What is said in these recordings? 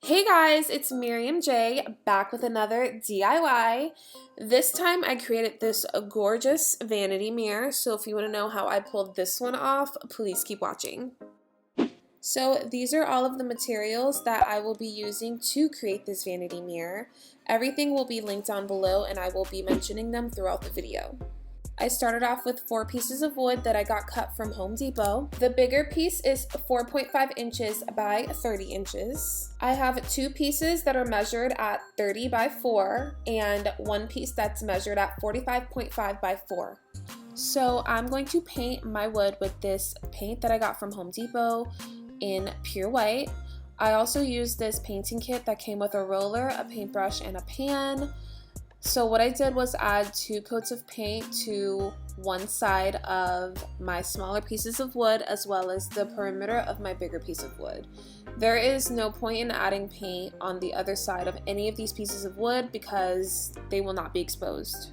Hey guys, it's Miriam J back with another DIY. This time I created this gorgeous vanity mirror, so if you want to know how I pulled this one off, please keep watching. So these are all of the materials that I will be using to create this vanity mirror. Everything will be linked down below and I will be mentioning them throughout the video. I started off with 4 pieces of wood that I got cut from Home Depot. The bigger piece is 4.5 inches by 30 inches. I have 2 pieces that are measured at 30 by 4 and 1 piece that's measured at 45.5 by 4. So I'm going to paint my wood with this paint that I got from Home Depot in pure white. I also used this painting kit that came with a roller, a paintbrush, and a pan. So what I did was add 2 coats of paint to one side of my smaller pieces of wood as well as the perimeter of my bigger piece of wood. There is no point in adding paint on the other side of any of these pieces of wood because they will not be exposed.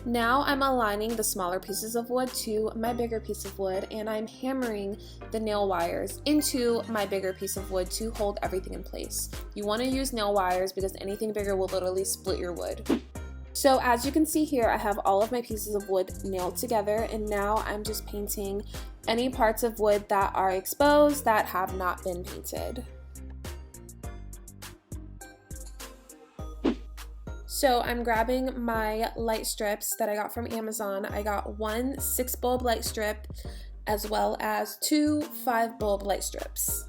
Now I'm aligning the smaller pieces of wood to my bigger piece of wood, and I'm hammering the nail wires into my bigger piece of wood to hold everything in place. You want to use nail wires because anything bigger will literally split your wood. So as you can see here, I have all of my pieces of wood nailed together, and now I'm just painting any parts of wood that are exposed that have not been painted. So I'm grabbing my light strips that I got from Amazon. I got 1 6-bulb light strip as well as 2 5-bulb light strips.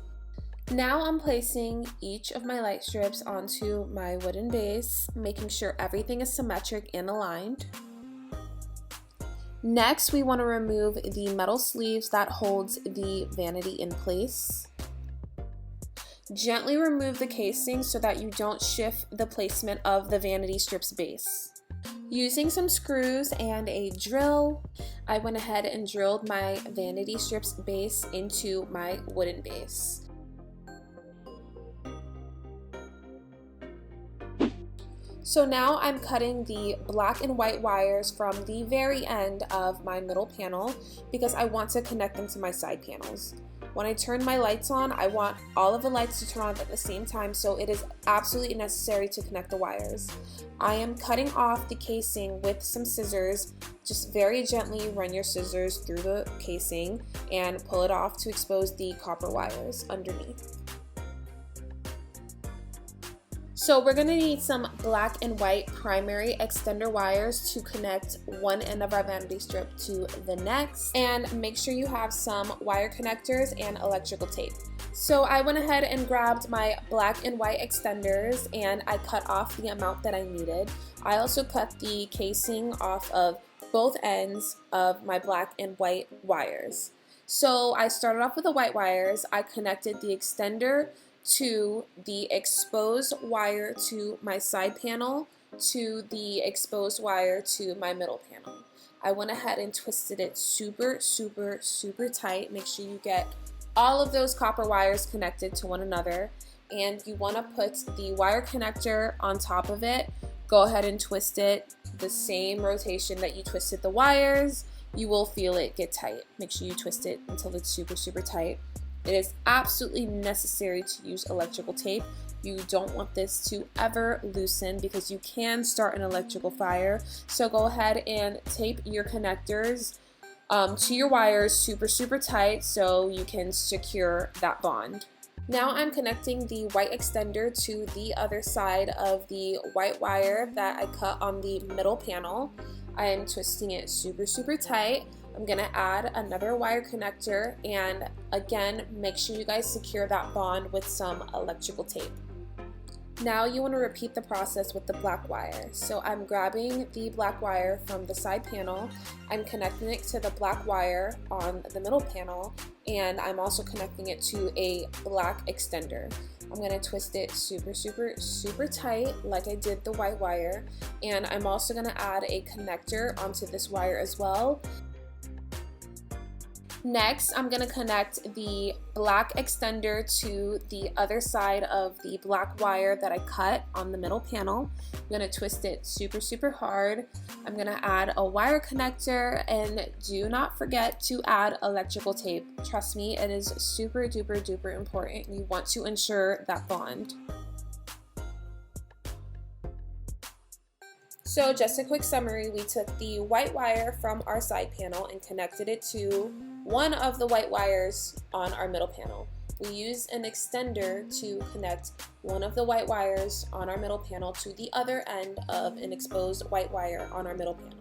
Now I'm placing each of my light strips onto my wooden base, making sure everything is symmetric and aligned. Next, we want to remove the metal sleeves that holds the vanity in place. Gently remove the casing so that you don't shift the placement of the vanity strip's base. Using some screws and a drill, I went ahead and drilled my vanity strip's base into my wooden base. So now I'm cutting the black and white wires from the very end of my middle panel because I want to connect them to my side panels. When I turn my lights on, I want all of the lights to turn on at the same time, so it is absolutely necessary to connect the wires. I am cutting off the casing with some scissors. Just very gently run your scissors through the casing and pull it off to expose the copper wires underneath. So we're going to need some black and white primary extender wires to connect one end of our vanity strip to the next, and make sure you have some wire connectors and electrical tape. So I went ahead and grabbed my black and white extenders and I cut off the amount that I needed. I also cut the casing off of both ends of my black and white wires. So I started off with the white wires. I connected the extender to the exposed wire to my side panel to the exposed wire to my middle panel. I went ahead and twisted it super tight. Make sure you get all of those copper wires connected to one another, and you want to put the wire connector on top of it. Go ahead and twist it the same rotation that you twisted the wires. You will feel it get tight. Make sure you twist it until it's super tight. It is absolutely necessary to use electrical tape. You don't want this to ever loosen because you can start an electrical fire. So go ahead and tape your connectors to your wires super tight so you can secure that bond. Now I'm connecting the white extender to the other side of the white wire that I cut on the middle panel. I am twisting it super tight. I'm going to add another wire connector, and again, make sure you guys secure that bond with some electrical tape. Now you want to repeat the process with the black wire. So I'm grabbing the black wire from the side panel, I'm connecting it to the black wire on the middle panel, and I'm also connecting it to a black extender. I'm going to twist it super tight like I did the white wire, and I'm also going to add a connector onto this wire as well. Next, I'm going to connect the black extender to the other side of the black wire that I cut on the middle panel. I'm going to twist it super hard. I'm going to add a wire connector, and do not forget to add electrical tape. Trust me, it is super duper important. You want to ensure that bond. So just a quick summary, we took the white wire from our side panel and connected it to one of the white wires on our middle panel. We used an extender to connect one of the white wires on our middle panel to the other end of an exposed white wire on our middle panel.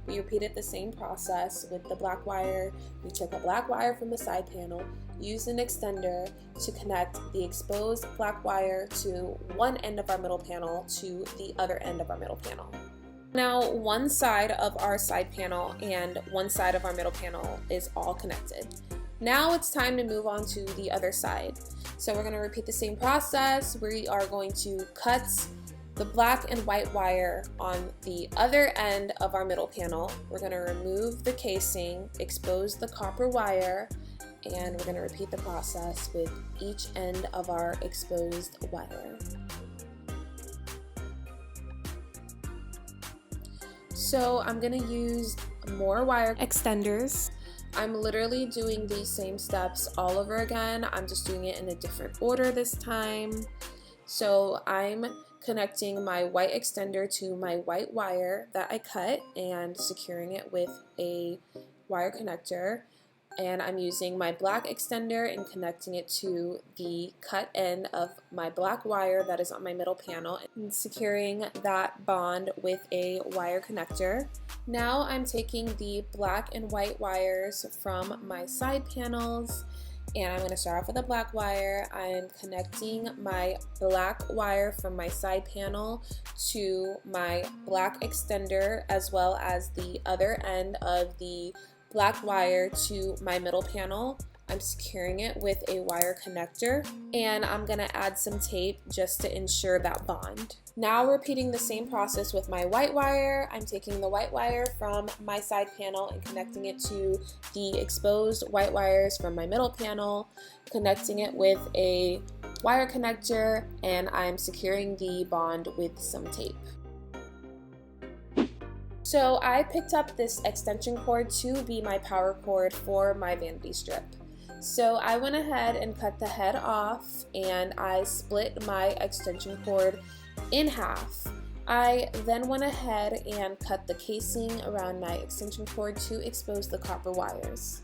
We repeated the same process with the black wire. We took a black wire from the side panel, used an extender to connect the exposed black wire to one end of our middle panel to the other end of our middle panel. Now, one side of our side panel and one side of our middle panel is all connected. Now it's time to move on to the other side. So we're going to repeat the same process. We are going to cut the black and white wire on the other end of our middle panel. We're going to remove the casing, expose the copper wire, and we're going to repeat the process with each end of our exposed wire. So I'm going to use more wire extenders. I'm literally doing these same steps all over again. I'm just doing it in a different order this time. So I'm connecting my white extender to my white wire that I cut and securing it with a wire connector. And I'm using my black extender and connecting it to the cut end of my black wire that is on my middle panel and securing that bond with a wire connector. Now I'm taking the black and white wires from my side panels, and I'm going to start off with a black wire. I'm connecting my black wire from my side panel to my black extender, as well as the other end of the black wire to my middle panel. I'm securing it with a wire connector, and I'm going to add some tape just to ensure that bond. Now repeating the same process with my white wire. I'm taking the white wire from my side panel and connecting it to the exposed white wires from my middle panel, connecting it with a wire connector, and I'm securing the bond with some tape. So I picked up this extension cord to be my power cord for my vanity strip. So I went ahead and cut the head off, and I split my extension cord in half. I then went ahead and cut the casing around my extension cord to expose the copper wires.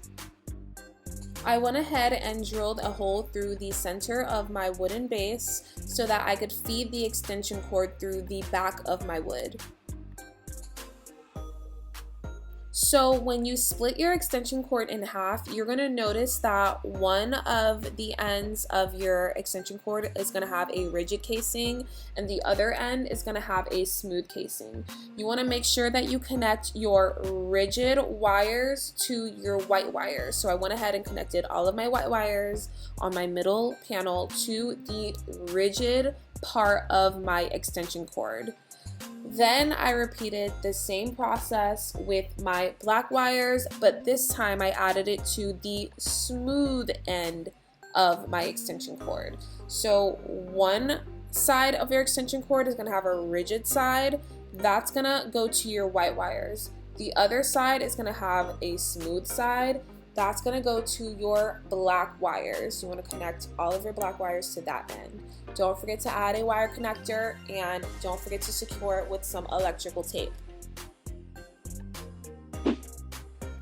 I went ahead and drilled a hole through the center of my wooden base so that I could feed the extension cord through the back of my wood. So when you split your extension cord in half, you're going to notice that one of the ends of your extension cord is going to have a rigid casing and the other end is going to have a smooth casing. You want to make sure that you connect your rigid wires to your white wires. So I went ahead and connected all of my white wires on my middle panel to the rigid part of my extension cord. Then I repeated the same process with my black wires, but this time I added it to the smooth end of my extension cord. So one side of your extension cord is going to have a rigid side. That's going to go to your white wires. The other side is going to have a smooth side. That's going to go to your black wires. You want to connect all of your black wires to that end. Don't forget to add a wire connector, and don't forget to secure it with some electrical tape.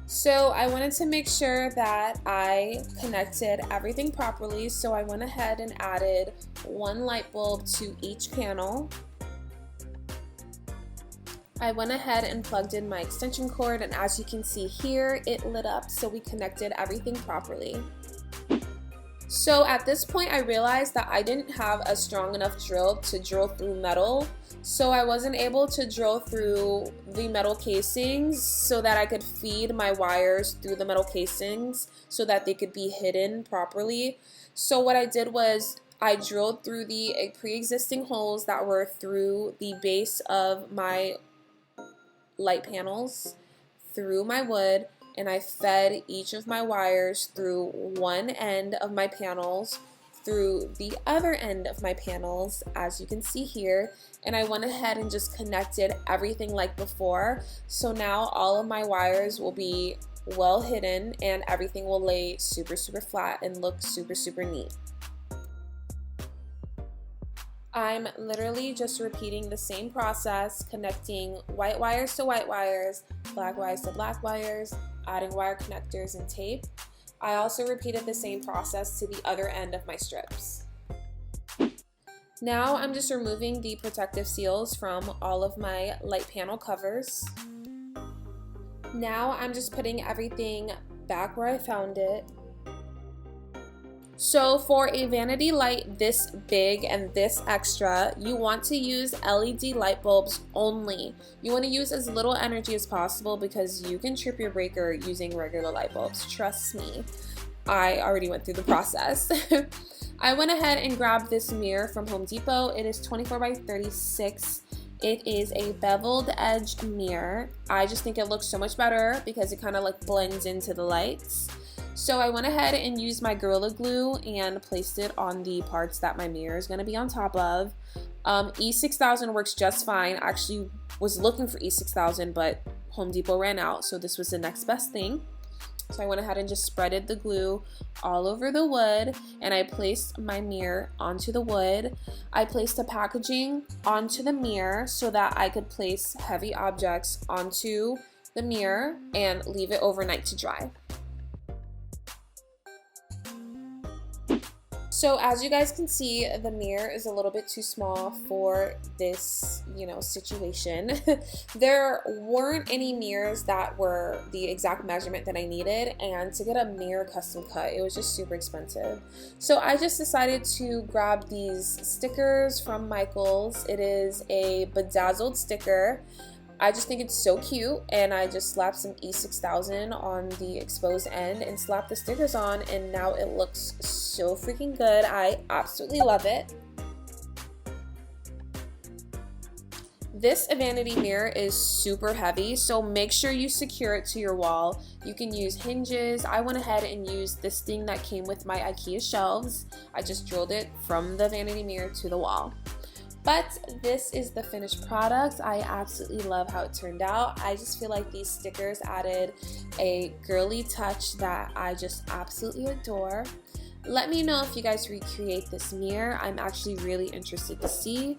So I wanted to make sure that I connected everything properly, so I went ahead and added one light bulb to each panel. I went ahead and plugged in my extension cord, and as you can see here, it lit up, so we connected everything properly. So at this point I realized that I didn't have a strong enough drill to drill through metal, so I wasn't able to drill through the metal casings so that I could feed my wires through the metal casings so that they could be hidden properly. So what I did was I drilled through the pre-existing holes that were through the base of my light panels, through my wood, and I fed each of my wires through one end of my panels, through the other end of my panels, as you can see here, and I went ahead and just connected everything like before. So now all of my wires will be well hidden and everything will lay super flat and look super neat. I'm literally just repeating the same process, connecting white wires to white wires, black wires to black wires, adding wire connectors and tape. I also repeated the same process to the other end of my strips. Now I'm just removing the protective seals from all of my light panel covers. Now I'm just putting everything back where I found it. So for a vanity light this big and this extra, you want to use LED light bulbs only. You want to use as little energy as possible because you can trip your breaker using regular light bulbs. Trust me, I already went through the process. I went ahead and grabbed this mirror from Home Depot. It is 24 by 36. It is a beveled edge mirror. I just think it looks so much better because it kind of like blends into the lights. So I went ahead and used my Gorilla Glue and placed it on the parts that my mirror is going to be on top of. E6000 works just fine. I actually was looking for E6000, but Home Depot ran out, so this was the next best thing. So I went ahead and just spreaded the glue all over the wood, and I placed my mirror onto the wood. I placed the packaging onto the mirror so that I could place heavy objects onto the mirror and leave it overnight to dry. So as you guys can see, the mirror is a little bit too small for this, situation. There weren't any mirrors that were the exact measurement that I needed, and to get a mirror custom cut, it was just super expensive. So I just decided to grab these stickers from Michaels. It is a bedazzled sticker. I just think it's so cute, and I just slapped some E6000 on the exposed end and slapped the stickers on, and now it looks so freaking good. I absolutely love it. This vanity mirror is super heavy, so make sure you secure it to your wall. You can use hinges. I went ahead and used this thing that came with my IKEA shelves. I just drilled it from the vanity mirror to the wall. But this is the finished product. I absolutely love how it turned out. I just feel like these stickers added a girly touch that I just absolutely adore. Let me know if you guys recreate this mirror. I'm actually really interested to see.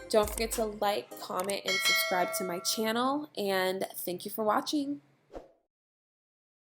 Don't forget to like, comment, and subscribe to my channel, and thank you for watching.